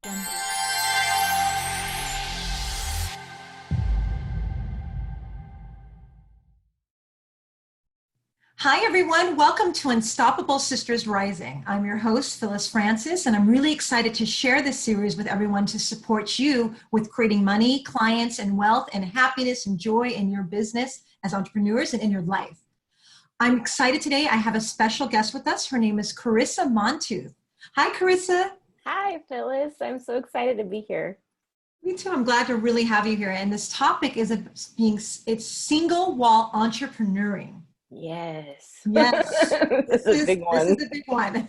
Hi, everyone. Welcome to Unstoppable Sisters Rising. I'm your host, Phyliss Francis, and I'm really excited to share this series with everyone to support you with creating money, clients, and wealth, and happiness and joy in your business as entrepreneurs and in your life. I'm excited today. I have a special guest with us. Her name is Carisa Montooth. Hi, Carisa. Hi, Phyliss. I'm so excited to be here. Me too. I'm glad to really have you here. And this topic is it's single while entrepreneuring. Yes. Yes. This is a big one. This is a big one.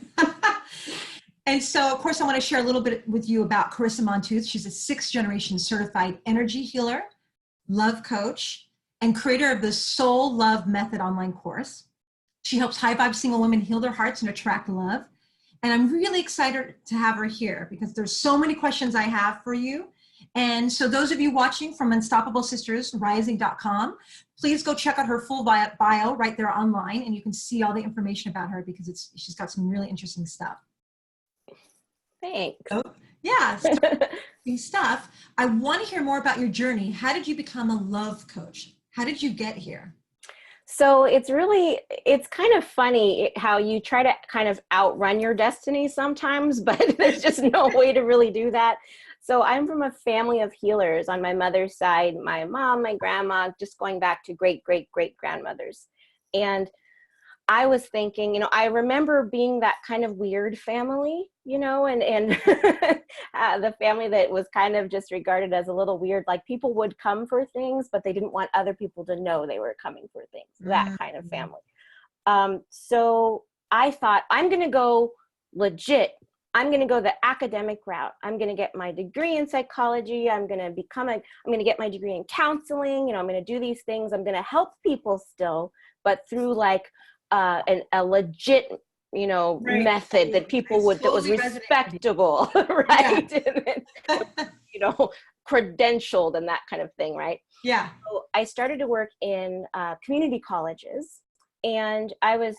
And so, of course, I want to share a little bit with you about Carisa Montooth. She's a 6th-generation certified energy healer, love coach, and creator of the Soul Love Method online course. She helps high-vibe single women heal their hearts and attract love. And I'm really excited to have her here because there's so many questions I have for you. And so those of you watching from UnstableSistersRising.com, please go check out her full bio right there online, and you can see all the information about her because she's got some really interesting stuff. Thanks. So, yeah, interesting stuff. I want to hear more about your journey. How did you become a love coach? How did you get here? So it's kind of funny how you try to kind of outrun your destiny sometimes, but there's just no way to really do that. So I'm from a family of healers on my mother's side, my mom, my grandma, just going back to great-great-great-grandmothers. And I was thinking, I remember being that kind of weird family, and the family that was kind of just regarded as a little weird, like people would come for things, but they didn't want other people to know they were coming for things, that kind of family. So I thought, I'm going to go legit. I'm going to go the academic route. I'm going to get my degree in psychology. I'm going to get my degree in counseling. I'm going to do these things. I'm going to help people still, but through like a legit, method that people that was respectable, right? Yeah. And credentialed and that kind of thing, right? Yeah. So I started to work in community colleges. And I was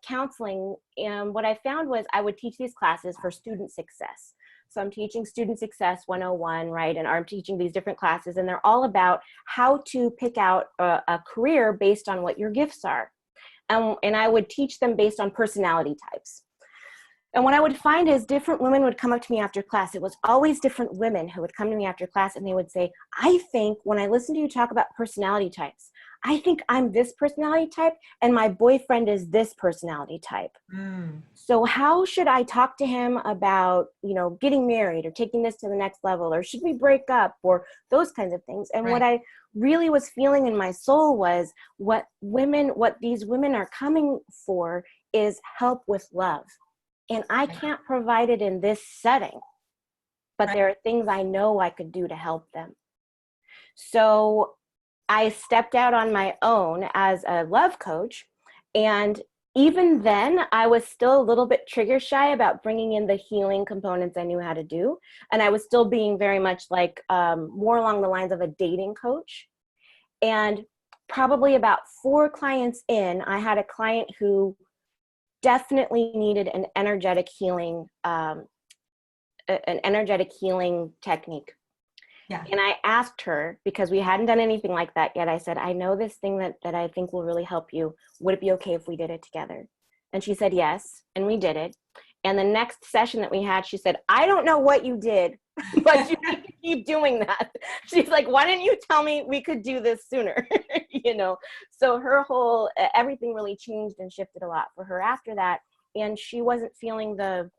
counseling, and what I found was I would teach these classes for student success. So I'm teaching student success 101, right? And I'm teaching these different classes, and they're all about how to pick out a career based on what your gifts are. And I would teach them based on personality types. And what I would find is different women would come up to me after class. It was always different women who would come to me after class, and they would say, I think when I listen to you talk about personality types, I think I'm this personality type and my boyfriend is this personality type. So how should I talk to him about, getting married or taking this to the next level, or should we break up, or those kinds of things? And what I really was feeling in my soul was what these women are coming for is help with love. And I can't provide it in this setting, but there are things I know I could do to help them. So I stepped out on my own as a love coach. And even then, I was still a little bit trigger shy about bringing in the healing components I knew how to do. And I was still being very much like more along the lines of a dating coach. And probably about 4 clients in, I had a client who definitely needed an energetic healing technique. Yeah. And I asked her, because we hadn't done anything like that yet, I said, I know this thing that I think will really help you. Would it be okay if we did it together? And she said yes, and we did it. And the next session that we had, she said, I don't know what you did, but you need to keep doing that. She's like, why didn't you tell me we could do this sooner? So her whole, everything really changed and shifted a lot for her after that. And she wasn't feeling the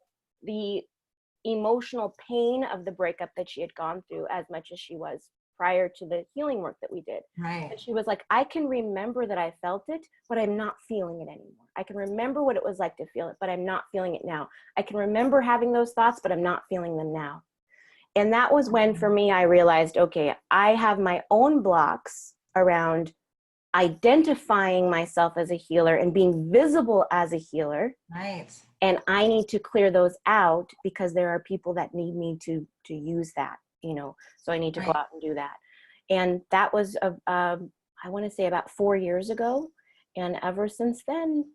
emotional pain of the breakup that she had gone through as much as she was prior to the healing work that we did. Right. And she was like, I can remember that I felt it, but I'm not feeling it anymore. I can remember what it was like to feel it, but I'm not feeling it now. I can remember having those thoughts, but I'm not feeling them now. And that was when, for me, I realized, okay, I have my own blocks around identifying myself as a healer and being visible as a healer. Right. And I need to clear those out because there are people that need me to use that, so I need to go out and do that. And that was, I want to say about 4 years ago. And ever since then,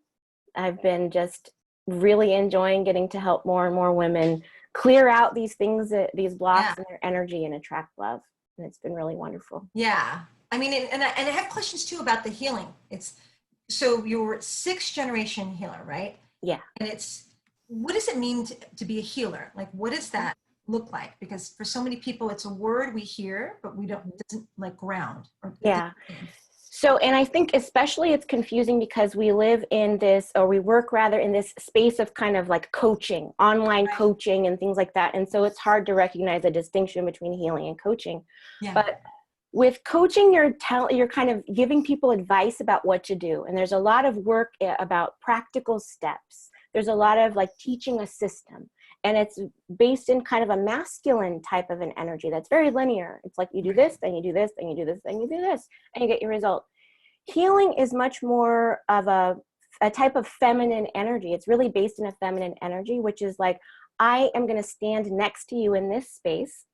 I've been just really enjoying getting to help more and more women clear out these things, these blocks Yeah. in their energy and attract love. And it's been really wonderful. Yeah. I mean, and I have questions too about the healing. So you're sixth generation healer, right? Yeah. And what does it mean to be a healer? Like, what does that look like? Because for so many people, it's a word we hear, but it doesn't like ground. Yeah. So, and I think especially it's confusing because we live in this, or we work rather in this space of kind of like coaching, online Right. coaching and things like that. And so it's hard to recognize a distinction between healing and coaching. Yeah. But with coaching, you're kind of giving people advice about what to do. And there's a lot of work about practical steps. There's a lot of like teaching a system. And it's based in kind of a masculine type of an energy that's very linear. It's like you do this, then you do this, then you do this, then you do this, and you get your result. Healing is much more of a type of feminine energy. It's really based in a feminine energy, which is like, I am going to stand next to you in this space,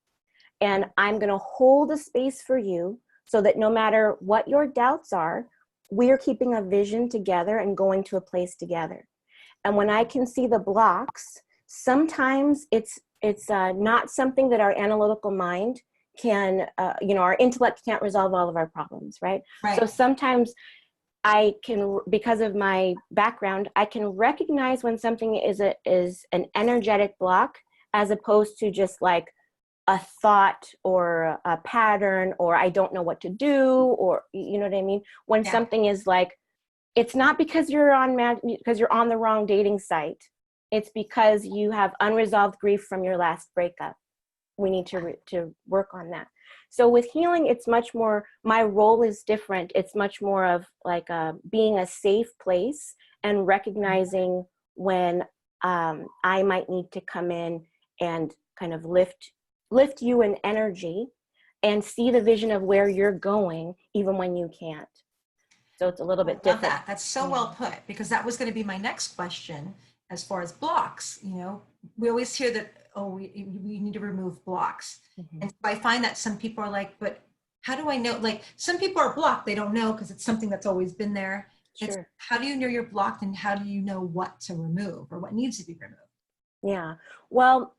and I'm going to hold a space for you so that no matter what your doubts are, we're keeping a vision together and going to a place together. And when I can see the blocks, sometimes it's not something that our analytical mind can, our intellect can't resolve all of our problems, right? Right. So sometimes I can, because of my background, I can recognize when something is an energetic block, as opposed to just like a thought or a pattern, or I don't know what to do, or you know what I mean? When something is like, it's not because you're on the wrong dating site. It's because you have unresolved grief from your last breakup. We need to work on that. So with healing, it's much more, my role is different. It's much more of like being a safe place and recognizing when I might need to come in and kind of lift you in energy and see the vision of where you're going, even when you can't. So it's a little bit different. Love that. That's so well put, because that was going to be my next question as far as blocks. We always hear that, we need to remove blocks. Mm-hmm. And so I find that some people are like, but how do I know? Like, some people are blocked, they don't know because it's something that's always been there. Sure. How do you know you're blocked, and how do you know what to remove or what needs to be removed? Yeah. Well,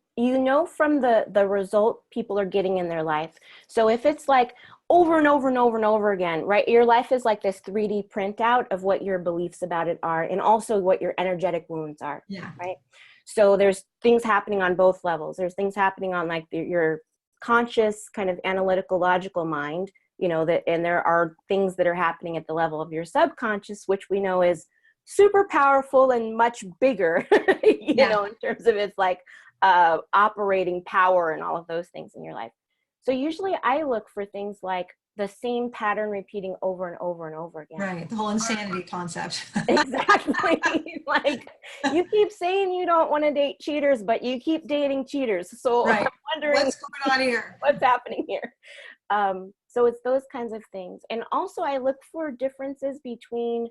from the result people are getting in their life. So if it's like over and over and over and over again, right? Your life is like this 3D printout of what your beliefs about it are, and also what your energetic wounds are. Yeah. Right. So there's things happening on both levels. There's things happening on like your conscious kind of analytical, logical mind, and there are things that are happening at the level of your subconscious, which we know is super powerful and much bigger, in terms of its like operating power and all of those things in your life. So usually I look for things like the same pattern repeating over and over and over again. Right. The whole insanity concept. Exactly. Like, you keep saying you don't want to date cheaters, but you keep dating cheaters. So right. I'm wondering what's going on here? What's happening here? So it's those kinds of things. And also I look for differences between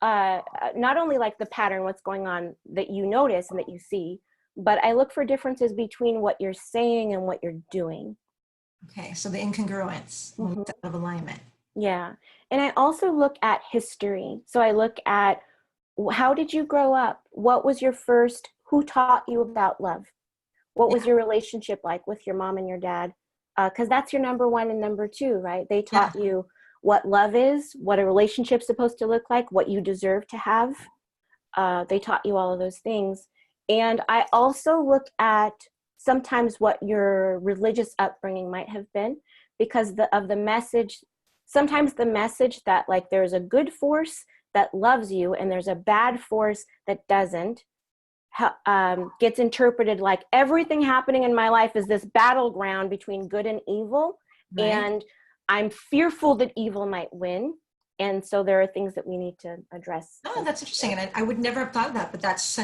not only like the pattern, what's going on that you notice and that you see, but I look for differences between what you're saying and what you're doing. Okay, so the incongruence, when it's out of alignment. Yeah. And I also look at history. So I look at, how did you grow up? What was who taught you about love? What was your relationship like with your mom and your dad? Because that's your number one and number two, right? They taught you what love is, what a relationship's supposed to look like, what you deserve to have. They taught you all of those things. And I also look at sometimes what your religious upbringing might have been, because of the message, sometimes the message that like there's a good force that loves you and there's a bad force that doesn't, gets interpreted like everything happening in my life is this battleground between good and evil. Right. And I'm fearful that evil might win. And so there are things that we need to address. Oh, that's interesting. And I would never have thought of that, but that's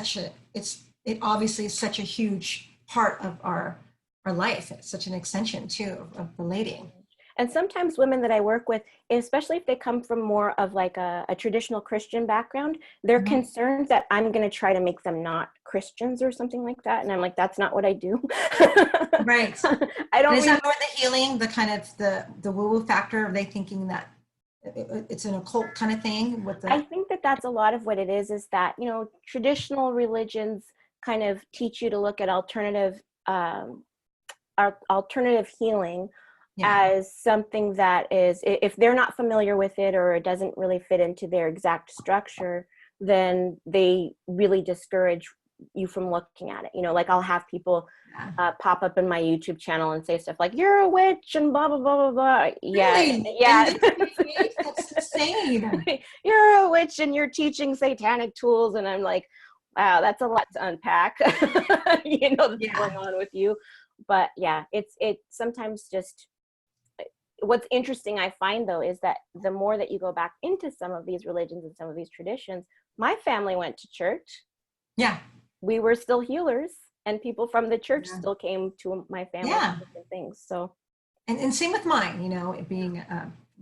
it obviously is such a huge part of our life. It's such an extension too of relating. And sometimes women that I work with, especially if they come from more of like a traditional Christian background, they're concerned that I'm going to try to make them not Christians or something like that. And I'm like, that's not what I do. Right. I don't. Is that more the healing, the kind of the woo-woo factor? Are they thinking that it's an occult kind of thing? I think that that's a lot of what it is that, traditional religions kind of teach you to look at alternative healing as something that is, if they're not familiar with it or it doesn't really fit into their exact structure, then they really discourage you from looking at it. You know, like I'll have people pop up in my YouTube channel and say stuff like, "You're a witch," and blah blah blah blah blah. Really? Yeah. That's insane. You're a witch and you're teaching satanic tools, and I'm like, wow, that's a lot to unpack. You know, that's going on with you. But yeah, it sometimes just, what's interesting I find though is that the more that you go back into some of these religions and some of these traditions, my family went to church. Yeah. We were still healers, and people from the church still came to my family for different things. So, and same with mine, you know, it being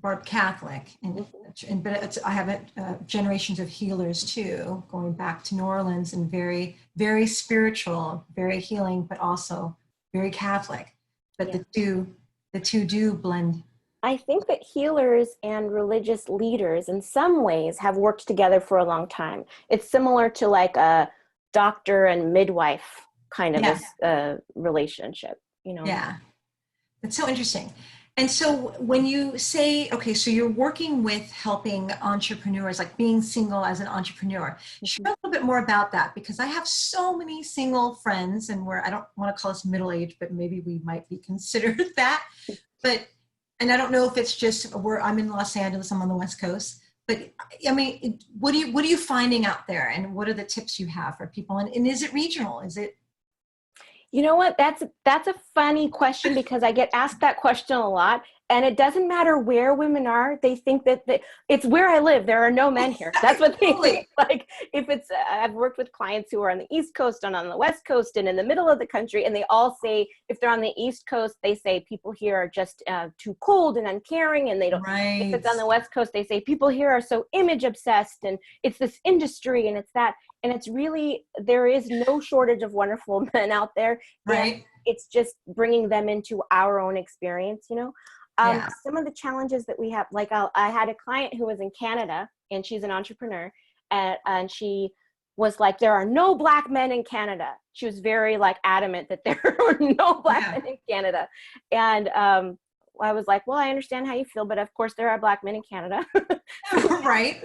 brought up Catholic, but I have generations of healers too, going back to New Orleans, and very, very spiritual, very healing, but also very Catholic. But the two do blend. I think that healers and religious leaders in some ways have worked together for a long time. It's similar to like a doctor and midwife kind of a relationship, you know? Yeah, that's so interesting. And so when you say, okay, so you're working with helping entrepreneurs, like being single as an entrepreneur, share a little bit more about that, because I have so many single friends, and I don't want to call us middle-aged, but maybe we might be considered that. And I don't know if it's just I'm in Los Angeles, I'm on the West Coast, but I mean, what are you finding out there, and what are the tips you have for people? And is it regional? Is it? You know what? That's a funny question, because I get asked that question a lot, and it doesn't matter where women are. They think that it's where I live. There are no men here. That's what they think. Like if it's, I've worked with clients who are on the East Coast and on the West Coast and in the middle of the country, and they all say, if they're on the East Coast, they say people here are just too cold and uncaring, and they don't. Right. If it's on the West Coast, they say people here are so image obsessed, and it's this industry, and it's that. And it's really, there is no shortage of wonderful men out there. Right. And it's just bringing them into our own experience, you know? Some of the challenges that we have, like I had a client who was in Canada, and she's an entrepreneur, and she was like, there are no Black men in Canada. She was very like adamant that there are no Black men in Canada. And I was like, well, I understand how you feel, but of course there are Black men in Canada. Right.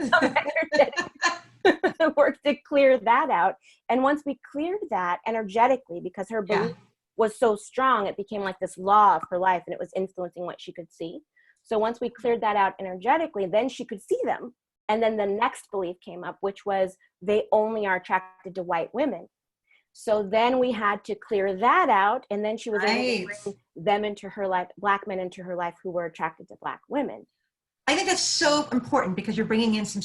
Work to clear that out. And once we cleared that energetically, because her belief was so strong, it became like this law of her life, and it was influencing what she could see. So once we cleared that out energetically, then she could see them. And then the next belief came up, which was they only are attracted to white women. So then we had to clear that out, and then she was able to bring them into her life, Black men into her life who were attracted to Black women. I think that's so important, because you're bringing in some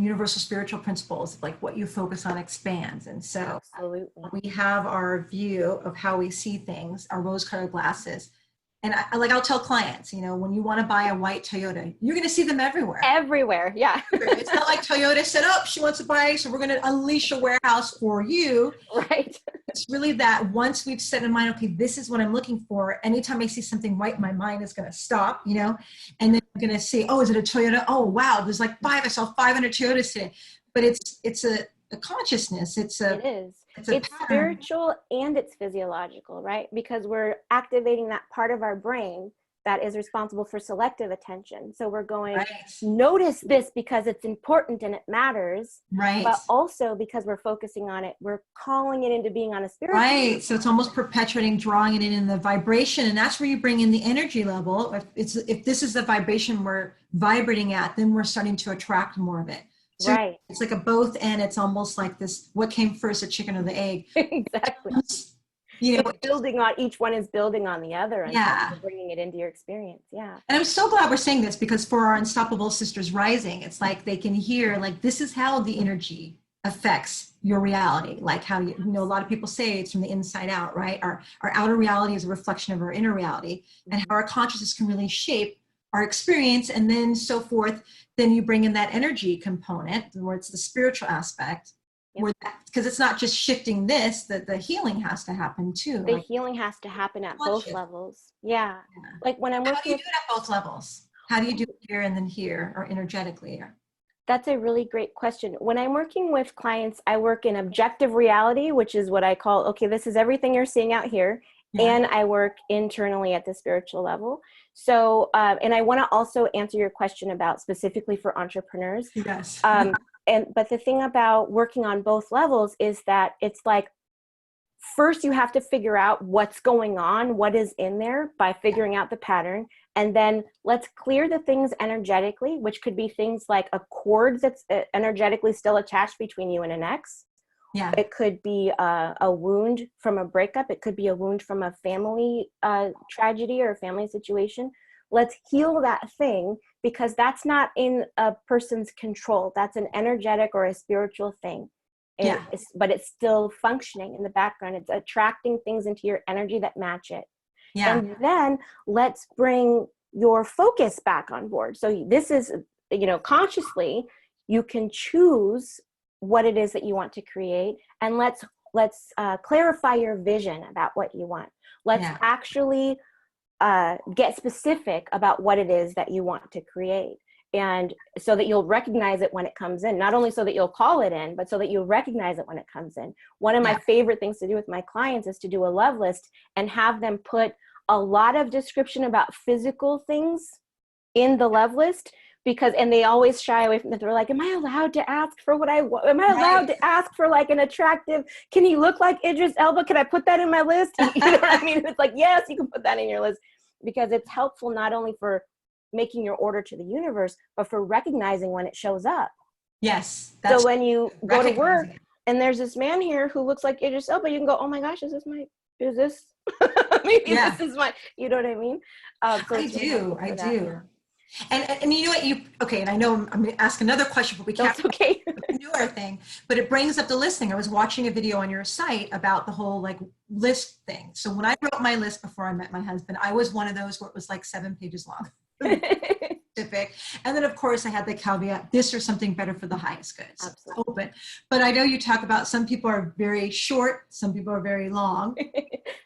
universal spiritual principles, like what you focus on expands. And so we have our view of how we see things, our rose-colored glasses. And I'll tell clients, you know, when you want to buy a white Toyota, you're going to see them everywhere. Everywhere, yeah. It's not like Toyota said, oh, she wants to buy, so we're going to unleash a warehouse for you. Right. It's really that once we've set in mind, okay, this is what I'm looking for. Anytime I see something white, my mind is going to stop, you know, and then I'm going to say, oh, is it a Toyota? Oh, wow, there's like I saw 500 Toyotas today. But it's a consciousness. It is. It's spiritual and it's physiological, right? Because we're activating that part of our brain that is responsible for selective attention. So we're going, notice this because it's important and it matters. Right. But also because we're focusing on it, we're calling it into being on a spiritual level. So it's almost perpetuating, drawing it in the vibration. And that's where you bring in the energy level. If this is the vibration we're vibrating at, then we're starting to attract more of it. So it's like a both, and it's almost like this, what came first, the chicken or the egg? Exactly. You know, building on, each one is building on the other, and bringing it into your experience. Yeah. And I'm so glad we're saying this, because for our Unstoppable Sisters Rising, it's like they can hear, like, this is how the energy affects your reality. Like how, you know, a lot of people say it's from the inside out, right? Our outer reality is a reflection of our inner reality, and how our consciousness can really shape our experience, and then so forth. Then you bring in that energy component, where it's the spiritual aspect, because it's not just shifting this, that the healing has to happen too. The healing has to happen at both levels. Yeah. Like when I'm working. How do you do it at both levels? How do you do it here and then here, or energetically? That's a really great question. When I'm working with clients, I work in objective reality, which is what I call, okay, this is everything you're seeing out here. Yeah. And I work internally at the spiritual level. So, and I want to also answer your question about specifically for entrepreneurs. Yes. But the thing about working on both levels is that it's like, first you have to figure out what's going on, what is in there by figuring out the pattern. And then let's clear the things energetically, which could be things like a cord that's energetically still attached between you and an ex. Yeah. It could be a wound from a breakup. It could be a wound from a family tragedy or a family situation. Let's heal that thing, because that's not in a person's control. That's an energetic or a spiritual thing. Yeah. But it's still functioning in the background. It's attracting things into your energy that match it. Yeah. And then let's bring your focus back on board. So this is, consciously, you can choose what it is that you want to create. And let's clarify your vision about what you want. Let's actually get specific about what it is that you want to create. And so that you'll recognize it when it comes in, not only so that you'll call it in, but so that you'll recognize it when it comes in. One of my favorite things to do with my clients is to do a love list and have them put a lot of description about physical things in the love list, and they always shy away from it. They're like, am I allowed to ask for what I want? Am I allowed to ask for like an attractive, can he look like Idris Elba? Can I put that in my list? You know what I mean? It's like, yes, you can put that in your list, because it's helpful not only for making your order to the universe, but for recognizing when it shows up. Yes. So when you go to work and there's this man here who looks like Idris Elba, you can go, oh my gosh, is this maybe this is my, you know what I mean? So I do. And you know what, and I know I'm going to ask another question, but we can't do our thing, but it brings up the list thing. I was watching a video on your site about the whole like list thing. So when I wrote my list before I met my husband, I was one of those where it was like 7 pages long. Specific. And then of course I had the caveat, this or something better for the highest good. So absolutely. Open. But I know you talk about some people are very short, some people are very long.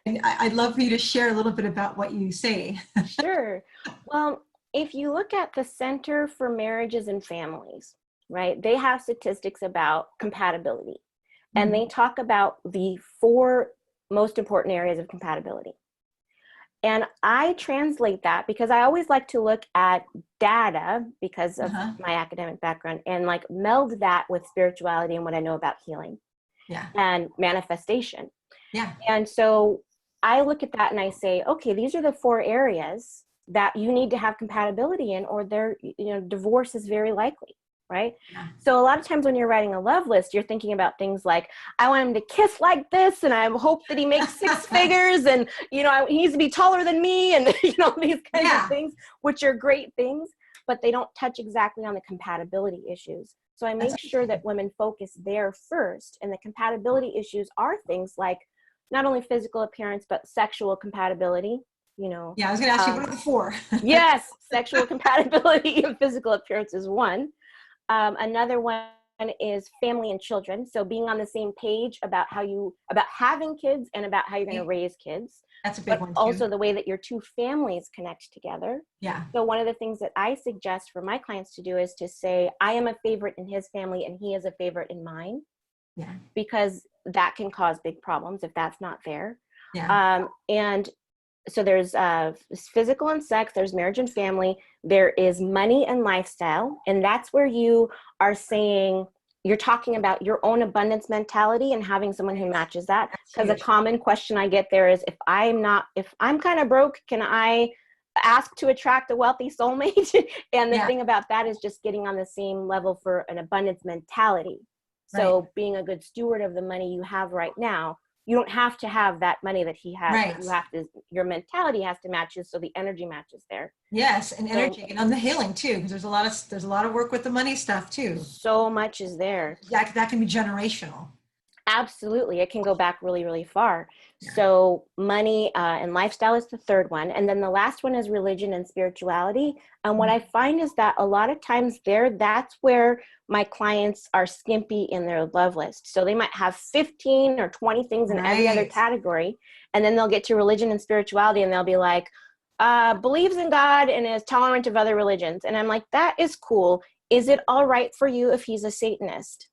And I'd love for you to share a little bit about what you say. Sure. Well, if you look at the Center for Marriages and Families, right, they have statistics about compatibility. And they talk about the 4 most important areas of compatibility. And I translate that because I always like to look at data because of my academic background and like meld that with spirituality and what I know about healing and manifestation. Yeah. And so I look at that and I say, okay, these are the 4 areas that you need to have compatibility in, or divorce is very likely. Right? Yeah. So a lot of times when you're writing a love list, you're thinking about things like, I want him to kiss like this, and I hope that he makes 6 figures, and he needs to be taller than me, and these kinds of things, which are great things, but they don't touch exactly on the compatibility issues. So I make sure that women focus there first, and the compatibility issues are things like not only physical appearance, but sexual compatibility. Yeah, I was going to ask you, what are the 4? Yes, sexual compatibility and physical appearance is one. Another one is family and children. So being on the same page about having kids and about how you're going to raise kids. That's a big one too. Also the way that your 2 families connect together. Yeah. So one of the things that I suggest for my clients to do is to say, I am a favorite in his family and he is a favorite in mine. Yeah. Because that can cause big problems if that's not there. Yeah. And so there's physical and sex, there's marriage and family, there is money and lifestyle. And that's where you are saying, you're talking about your own abundance mentality and having someone who matches that. Because a common question I get there is, if I'm kind of broke, can I ask to attract a wealthy soulmate? And the thing about that is just getting on the same level for an abundance mentality. So being a good steward of the money you have right now, you don't have to have that money that he has. Right. You have to, your mentality has to match it, so the energy matches there. Yes, and energy, and on the healing too, because there's a lot of work with the money stuff too. So much is there. That can be generational. Absolutely, it can go back really, really far. Yeah. So money and lifestyle is the 3rd one, and then the last one is religion and spirituality. And what I find is that a lot of times that's where my clients are skimpy in their love list. So they might have 15 or 20 things in every other category, and then they'll get to religion and spirituality, and they'll be like, believes in God and is tolerant of other religions. And I'm like, that is cool is it all right for you if he's a Satanist?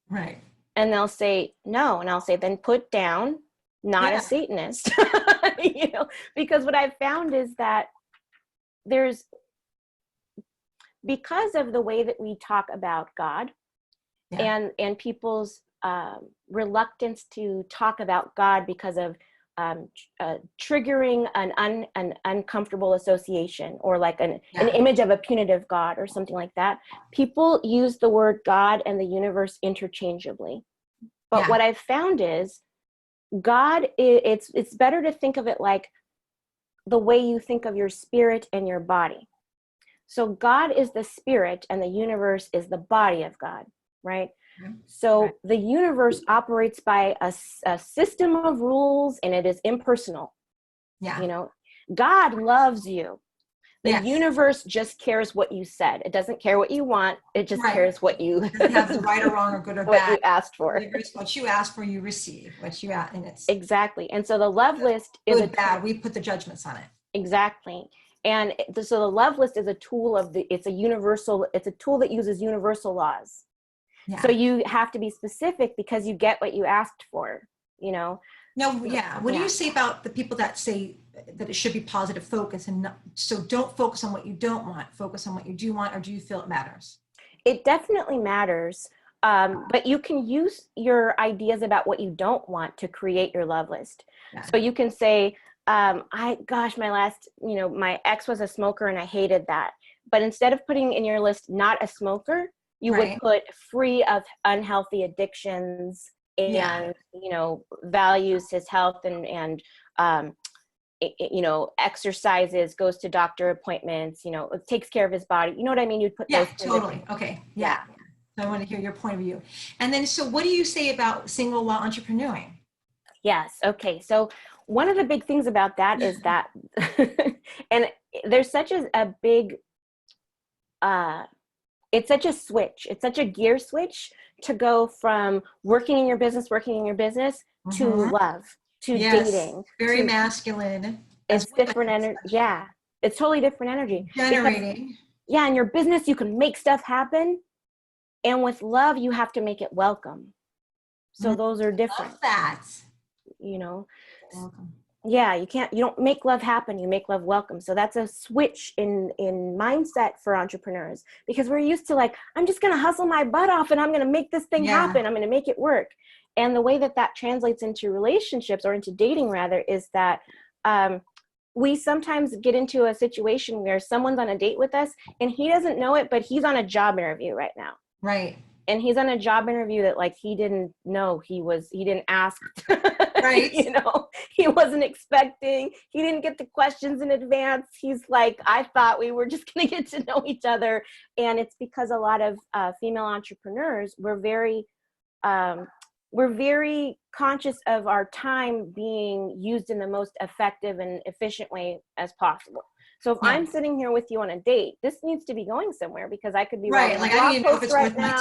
Right. And they'll say, no. And I'll say, then put down, not a Satanist. You know, because what I've found is that because of the way that we talk about God, and people's reluctance to talk about God because of triggering an uncomfortable association, or like an image of a punitive God or something like that. People use the word God and the universe interchangeably. But what I've found is God, it's better to think of it like the way you think of your spirit and your body. So God is the spirit and the universe is the body of God, right? So the universe operates by a system of rules, and it is impersonal. You know, God loves you. The universe just cares what you said. It doesn't care what you want. It just cares what you it doesn't have the right or wrong or good or what bad. you asked for. What you ask for, you receive. What you ask, and it's exactly. And so the love list is good, bad. We put the judgments on it. Exactly. And so the love list is a tool it's a tool that uses universal laws. So you have to be specific because you get what you asked for, you know? No, what do you say about the people that say that it should be positive focus, and so don't focus on what you don't want, focus on what you do want, or do you feel it matters? It definitely matters. But you can use your ideas about what you don't want to create your love list. So you can say, my ex was a smoker and I hated that. But instead of putting in your list, not a smoker, you would put free of unhealthy addictions, and, you know, values his health and exercises, goes to doctor appointments, you know, takes care of his body. You know what I mean? You'd put those. Totally. Okay. Yeah. So I want to hear your point of view. And then, so what do you say about single while entrepreneuring? Yes. Okay. So one of the big things about that is that, and there's such a big, it's such a switch. It's such a gear switch to go from working in your business to love, to dating. Very masculine. It's different energy. Yeah. It's totally different energy. Generating. In your business, you can make stuff happen. And with love, you have to make it welcome. So those are different. Love that. You know? Welcome. Yeah, you don't make love happen, you make love welcome. So that's a switch in mindset for entrepreneurs, because we're used to like, I'm just going to hustle my butt off and I'm going to make this thing happen. I'm going to make it work. And the way that translates into relationships, or into dating rather, is that we sometimes get into a situation where someone's on a date with us and he doesn't know it, but he's on a job interview right now. Right. And he's on a job interview that like he didn't know he didn't ask. Right. You know, he wasn't expecting, he didn't get the questions in advance. He's like, I thought we were just going to get to know each other. And it's because a lot of female entrepreneurs, we're very conscious of our time being used in the most effective and efficient way as possible. So if I'm sitting here with you on a date, this needs to be going somewhere, because I could be writing a blog post right now.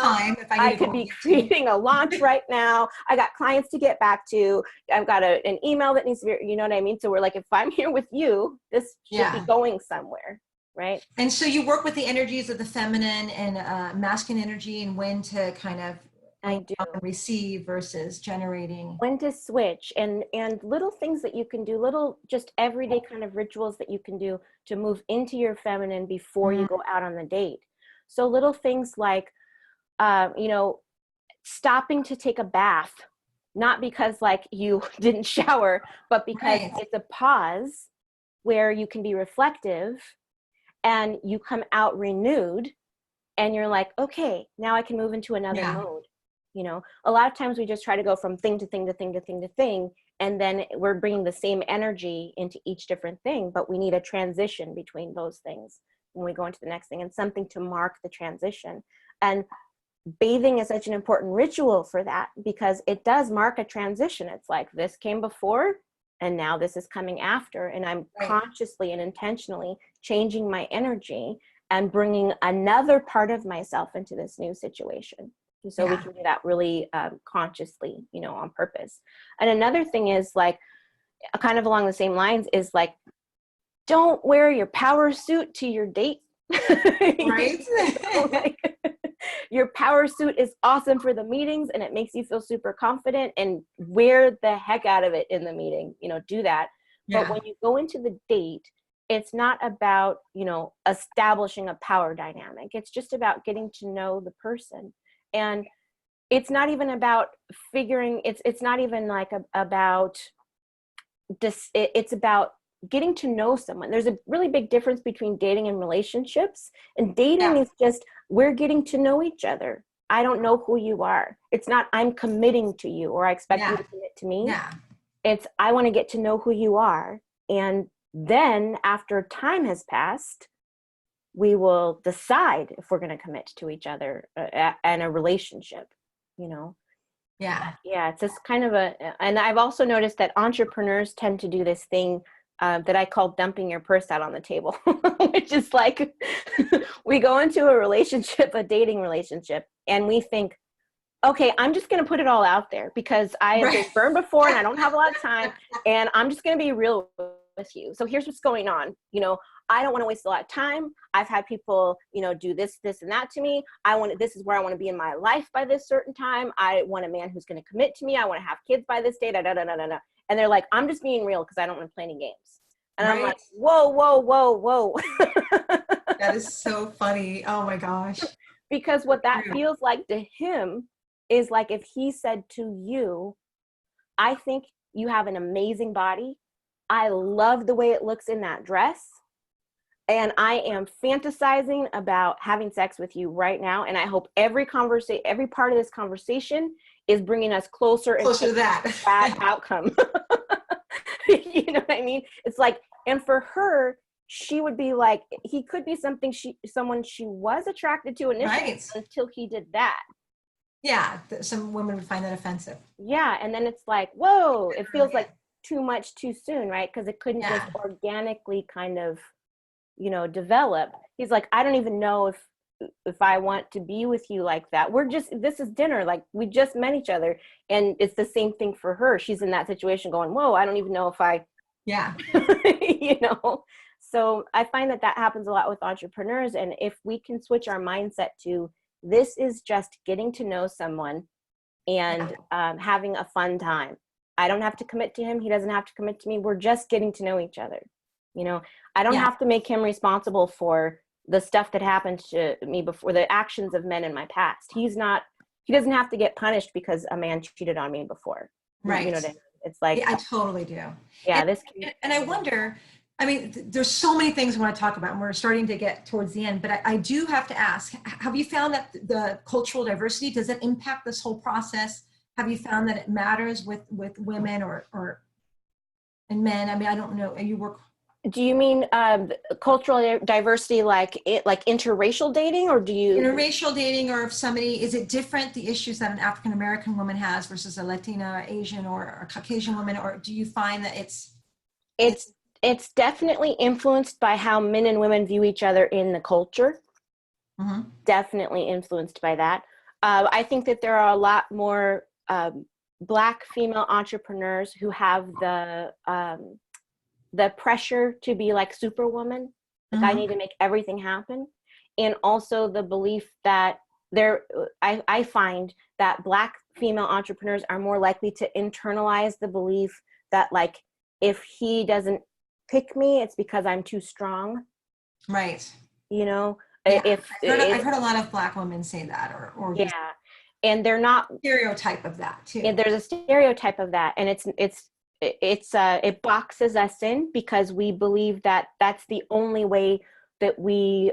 I could be creating a launch right now. I got clients to get back to. I've got an email that needs to be, you know what I mean? So we're like, if I'm here with you, this should be going somewhere, right? And so you work with the energies of the feminine and masculine energy, and when to kind of receive versus generating. When to switch, and little things that you can do, little just everyday kind of rituals that you can do to move into your feminine before you go out on the date. So little things like, stopping to take a bath, not because like you didn't shower, but because it's a pause where you can be reflective and you come out renewed, and you're like, okay, now I can move into another mode. You know, a lot of times we just try to go from thing to thing to thing to thing to thing, and then we're bringing the same energy into each different thing, but we need a transition between those things when we go into the next thing, and something to mark the transition. And bathing is such an important ritual for that, because it does mark a transition. It's like, this came before and now this is coming after, and I'm consciously and intentionally changing my energy and bringing another part of myself into this new situation. So we can do that really consciously, you know, on purpose. And another thing is like, kind of along the same lines, is like, don't wear your power suit to your date Right. So, like, your power suit is awesome for the meetings and it makes you feel super confident, and wear the heck out of it in the meeting, do that. But Yeah. when you go into the date, it's not about, establishing a power dynamic. It's just about getting to know the person. And it's not even about figuring, it's not even like about this, it's about getting to know someone. There's a really big difference between dating and relationships. And dating Yeah. is just, we're getting to know each other. I don't know who you are. It's not, I'm committing to you or I expect you Yeah. to commit to me. Yeah. It's, I want to get to know who you are. And then after time has passed, we will decide if we're going to commit to each other and a relationship, you know? Yeah. Yeah, it's just kind of and I've also noticed that entrepreneurs tend to do this thing that I call dumping your purse out on the table, which is like, we go into a relationship, a dating relationship, and we think, okay, I'm just going to put it all out there because I have been Right. burned before and I don't have a lot of time, and I'm just going to be real with you. So here's what's going on. I don't want to waste a lot of time. I've had people, do this, and that to me. This is where I want to be in my life by this certain time. I want a man who's going to commit to me. I want to have kids by this date. Da, da, da, da, da, da. And they're like, I'm just being real because I don't want to play any games. And I'm Right. like, whoa, whoa, whoa, whoa. That is so funny. Oh my gosh. Because what that True. feels like to him is like if he said to you, I think you have an amazing body. I love the way it looks in that dress. And I am fantasizing about having sex with you right now. And I hope every part of this conversation is bringing us closer and Closer to that. that outcome. You know what I mean? It's like, and for her, she would be like, he could be someone she was attracted to initially Right. until he did that. Yeah. Some women would find that offensive. Yeah. And then it's like, whoa, it feels like too much too soon, right? Because it couldn't just Yeah. organically kind of, develop. He's like, I don't even know if I want to be with you like that. This is dinner. Like, we just met each other. And it's the same thing for her. She's in that situation going, whoa, I don't even know if I, Yeah. So I find that happens a lot with entrepreneurs. And if we can switch our mindset to, this is just getting to know someone and having a fun time. I don't have to commit to him. He doesn't have to commit to me. We're just getting to know each other. I don't have to make him responsible for the stuff that happened to me before, the actions of men in my past. He doesn't have to get punished because a man cheated on me before. Right. You know what I mean? It's like, Yeah, I totally do. yeah, And I wonder, I mean, there's so many things I want to talk about, and we're starting to get towards the end, but I do have to ask, have you found that the cultural diversity, does it impact this whole process? Have you found that it matters with women and men? I mean, I don't know. You work. do you mean cultural diversity, like interracial dating, or do you? Interracial dating, or if somebody, is it different, the issues that an African American woman has versus a Latina, Asian, or a Caucasian woman, or do you find that It's definitely influenced by how men and women view each other in the culture. Mhm. Definitely influenced by that. I think that there are a lot more Black female entrepreneurs who have the pressure to be like Superwoman, like I need to make everything happen, and also the belief that I find that Black female entrepreneurs are more likely to internalize the belief that, like, if he doesn't pick me, it's because I'm too strong. Right. Yeah, I've heard a lot of Black women say that, or yeah, and they're not. Stereotype of that too. And there's a stereotype of that, and it boxes us in because we believe that that's the only way that we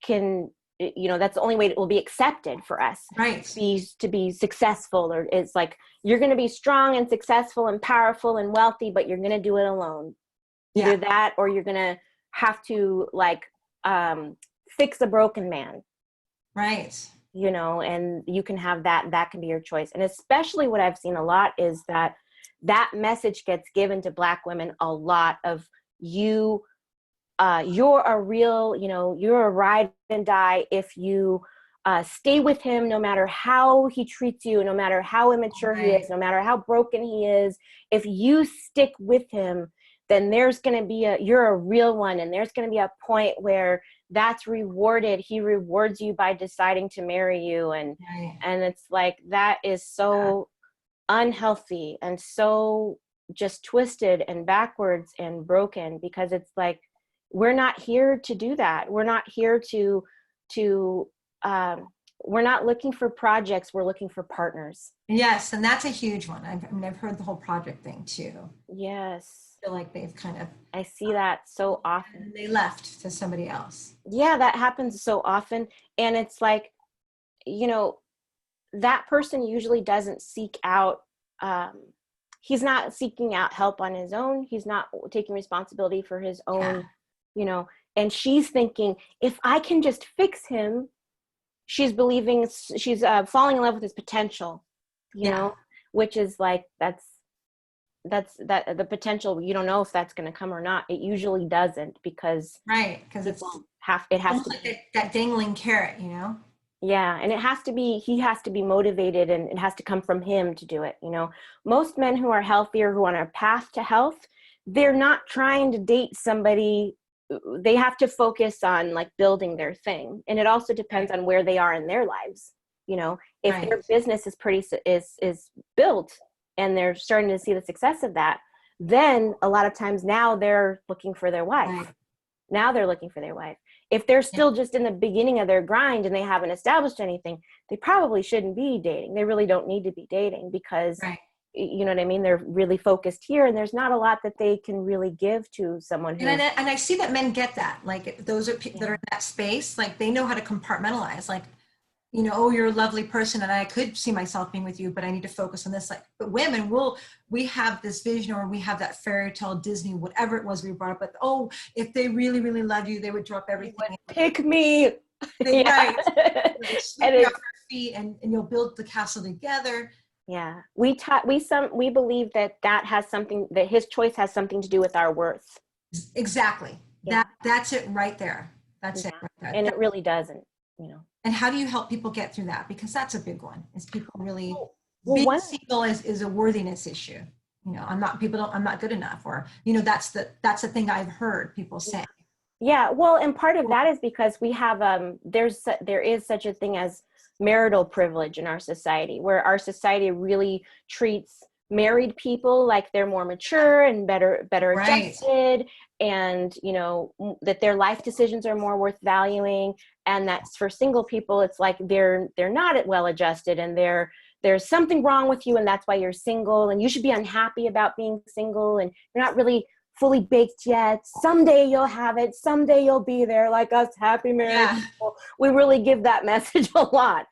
can, that's the only way it will be accepted for us, Right. to be successful. Or it's like, you're going to be strong and successful and powerful and wealthy, but you're going to do it alone. Either that, or you're going to have to fix a broken man. Right. And you can have that can be your choice. And especially what I've seen a lot is that message gets given to Black women a lot of, you're a real, you're a ride and die if you stay with him, no matter how he treats you, no matter how immature he is, no matter how broken he is. If you stick with him, then there's going to be you're a real one. And there's going to be a point where that's rewarded. He rewards you by deciding to marry you. And, Right. and it's like, that is so unhealthy and so just twisted and backwards and broken, because it's like, we're not here to do that. We're not here to we're not looking for projects. We're looking for partners. Yes. And that's a huge one. I've heard the whole project thing too. Yes. I feel like they've kind of, I see that so often. and they left to somebody else. Yeah, that happens so often. And it's like, you know, that person usually doesn't seek out, he's not seeking out help on his own. He's not taking responsibility for his own, you know, and she's thinking, if I can just fix him, she's believing, she's falling in love with his potential, you know, which is like, that's the potential. You don't know if that's going to come or not. It usually doesn't, because Because it has to like be that dangling carrot, you know? Yeah. And he has to be motivated, and it has to come from him to do it. You know, most men who are healthier, who are on a path to health, they're not trying to date somebody. They have to focus on like building their thing. And it also depends on where they are in their lives. You know, if their business is built and they're starting to see the success of that, then a lot of times now they're looking for their wife. Now they're looking for their wife. If they're still just in the beginning of their grind and they haven't established anything, they probably shouldn't be dating. They really don't need to be dating, because you know what I mean? They're really focused here, and there's not a lot that they can really give to someone who. And I see that men get that. Like, those are people that are in that space. Like, they know how to compartmentalize. Like, you know, oh, you're a lovely person and I could see myself being with you, but I need to focus on this. Like, but women we have this vision, or we have that fairy tale, Disney, whatever it was we brought up with, oh, if they really, really loved you, they would drop everything. Pick me. They, Yeah. Like, sweep you off your feet, and you'll build the castle together. Yeah. We believe that has something, that his choice has something to do with our worth. Exactly. Yeah. That's it right there. That's it right there. And it really doesn't, you know. And how do you help people get through that? Because that's a big one. Is people really being single is a worthiness issue. You know, I'm not good enough, or, you know, that's the thing I've heard people say. Yeah. Well, and part of that is because we have, there is such a thing as marital privilege in our society, where our society really treats married people like they're more mature and better adjusted, and, you know, that their life decisions are more worth valuing. And that's for single people, it's like they're not well adjusted, and there's something wrong with you, and that's why you're single, and you should be unhappy about being single, and you're not really fully baked yet. Someday you'll have it. Someday you'll be there, like us happy married people. We really give that message a lot.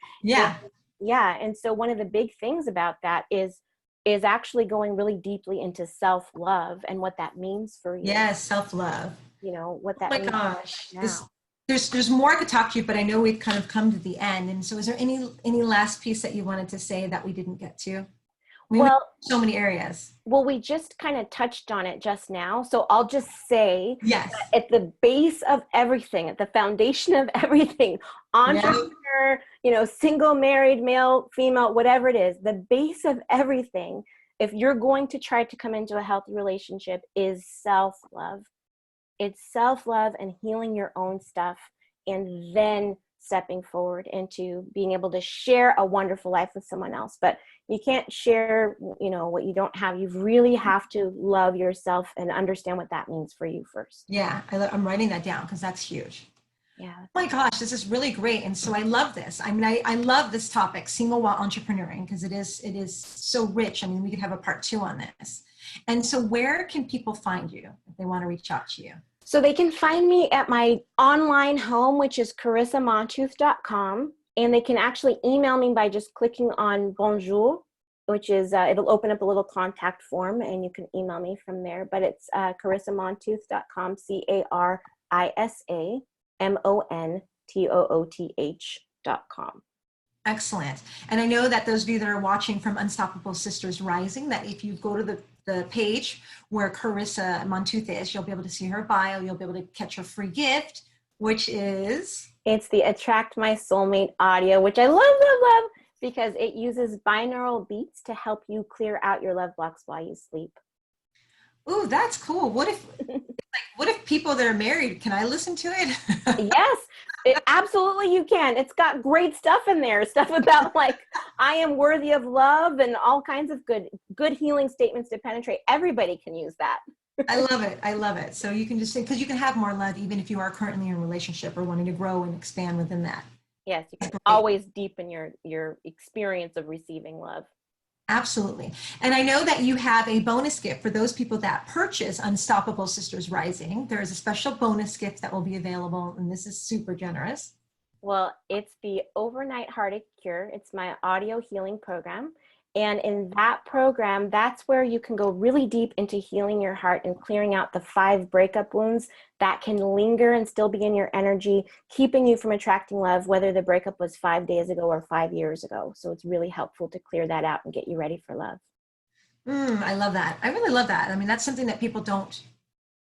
And so one of the big things about that is actually going really deeply into self-love and what that means for you. Yes, self-love. You know, what that means. Oh my gosh. There's more I could talk to you, but I know we've kind of come to the end. And so is there any last piece that you wanted to say that we didn't get to? Well, so many areas. Well, we just kind of touched on it just now. So I'll just say, at the base of everything, at the foundation of everything, entrepreneur, you know, single, married, male, female, whatever it is, the base of everything, if you're going to try to come into a healthy relationship, is self-love. It's self-love and healing your own stuff, and then stepping forward into being able to share a wonderful life with someone else. But you can't share, you know, what you don't have. You really have to love yourself and understand what that means for you first. Yeah, I'm writing that down, because that's huge. Yeah. Oh my gosh, this is really great. And so I love this. I mean, I love this topic, single while entrepreneuring, because it is so rich. I mean, we could have a part 2 on this. And so where can people find you if they want to reach out to you? So they can find me at my online home, which is carisamontooth.com. And they can actually email me by just clicking on bonjour, which is, it'll open up a little contact form, and you can email me from there. But it's carisamontooth.com, carisamontooth.com. Excellent. And I know that those of you that are watching from Unstoppable Sisters Rising, that if you go to the page where Carisa Montooth is, you'll be able to see her bio. You'll be able to catch her free gift, which is? It's the Attract My Soulmate audio, which I love, because it uses binaural beats to help you clear out your love blocks while you sleep. Ooh, that's cool. What if people that are married, can I listen to it? Yes, absolutely you can. It's got great stuff in there, stuff about like I am worthy of love and all kinds of good healing statements to penetrate. Everybody can use that. I love it. I love it. So you can just say, because you can have more love even if you are currently in a relationship or wanting to grow and expand within that. Yes, you can That's great. always deepen your experience of receiving love. Absolutely. And I know that you have a bonus gift for those people that purchase Unstoppable Sisters Rising. There is a special bonus gift that will be available, and this is super generous. Well, it's the Overnight Heartache Cure. It's my audio healing program. And in that program, that's where you can go really deep into healing your heart and clearing out the 5 breakup wounds that can linger and still be in your energy, keeping you from attracting love, whether the breakup was 5 days ago or 5 years ago. So it's really helpful to clear that out and get you ready for love. I love that. I really love that. I mean, that's something that people don't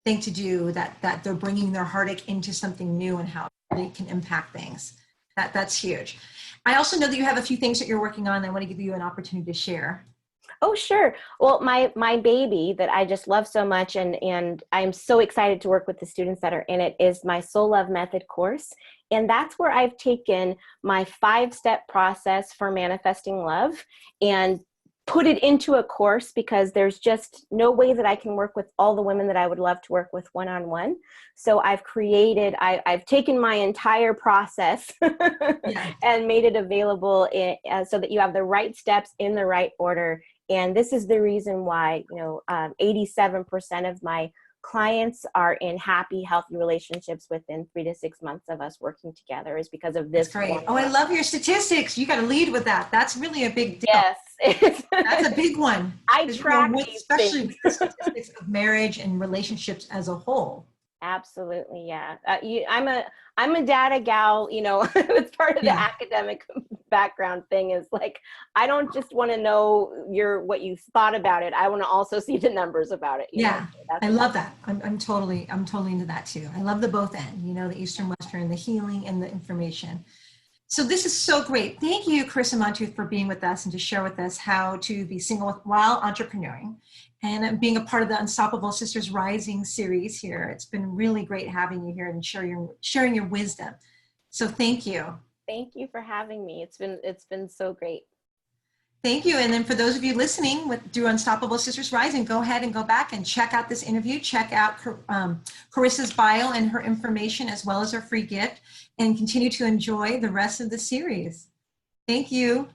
think to do, that they're bringing their heartache into something new and how they can impact things. That's huge. I also know that you have a few things that you're working on. I want to give you an opportunity to share. Oh, sure. Well, my baby that I just love so much, and I'm so excited to work with the students that are in it, is my Soul Love Method course. And that's where I've taken my 5-step process for manifesting love and put it into a course, because there's just no way that I can work with all the women that I would love to work with one-on-one. So I've taken my entire process Yeah. and made it available so that you have the right steps in the right order. And this is the reason why, 87% of my clients are in happy, healthy relationships within 3 to 6 months of us working together, is because of this. That's great. formula. Oh, I love your statistics. You got to lead with that. That's really a big deal. Yes. That's a big one. I track these especially things. the statistics of marriage and relationships as a whole. Absolutely, yeah. I'm a data gal. It's part of the Yeah. academic background thing. Is like I don't just want to know what you thought about it. I want to also see the numbers about it. Yeah. So I love that. I'm totally into that too. I love the both end, the Eastern, Western, the healing and the information. So this is so great. Thank you, Carisa Montooth, for being with us and to share with us how to be single while entrepreneuring and being a part of the Unstoppable Sisters Rising series here. It's been really great having you here and sharing your wisdom. So thank you. Thank you for having me. It's been so great. Thank you. And then for those of you listening through Unstoppable Sisters Rising, go ahead and go back and check out this interview. Check out Carisa's bio and her information, as well as her free gift, and continue to enjoy the rest of the series. Thank you.